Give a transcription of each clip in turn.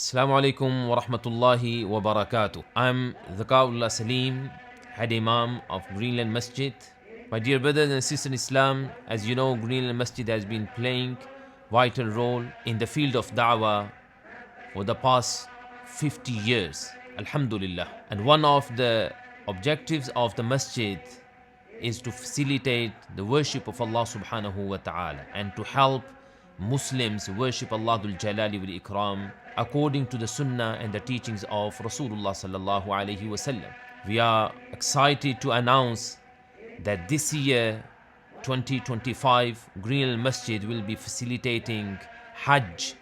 Assalamu alaikum wa rahmatullahi wa barakatuh. I'm Zakaullah Saleem, head imam of Lane Masjid. My dear brothers and sisters in Islam, as you know, Lane Masjid has been playing vital role in the field of da'wah for the past 50 years. Alhamdulillah. And one of the objectives of the masjid is to facilitate the worship of Allah subhanahu wa ta'ala and to help Muslims worship Allah 𝐷 according to the Sunnah and the teachings of Rasulullah sallallahu alaihi wasallam. We are excited to announce that this year, 2025, Lane Masjid will be facilitating Hajj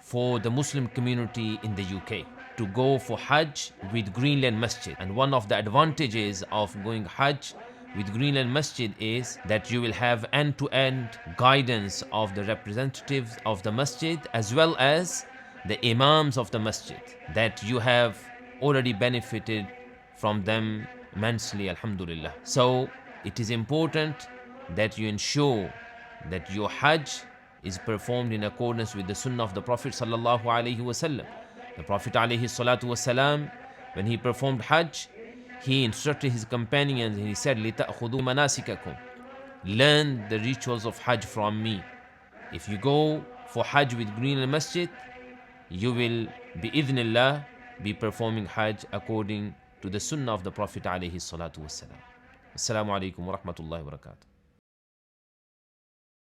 for the Muslim community in the UK to go for Hajj with Lane Masjid. And one of the advantages of going Hajj with Lane Masjid is that you will have end-to-end guidance of the representatives of the masjid as well as the imams of the masjid, that you have already benefited from them immensely, alhamdulillah. So it is important that you ensure that your Hajj is performed in accordance with the Sunnah of the Prophet sallallahu alaihi wasallam. The Prophet alaihi salatu wasalam, when he performed Hajj, he instructed his companions and he said, لِتَأْخُذُوا مَنَاسِكَكُمْ, learn the rituals of Hajj from me. If you go for Hajj with Lane Masjid, you will, bi-idhnillah, be performing Hajj according to the Sunnah of the Prophet alayhi salatu wassalam. Assalamu alaikum wa rahmatullahi wa barakatuh.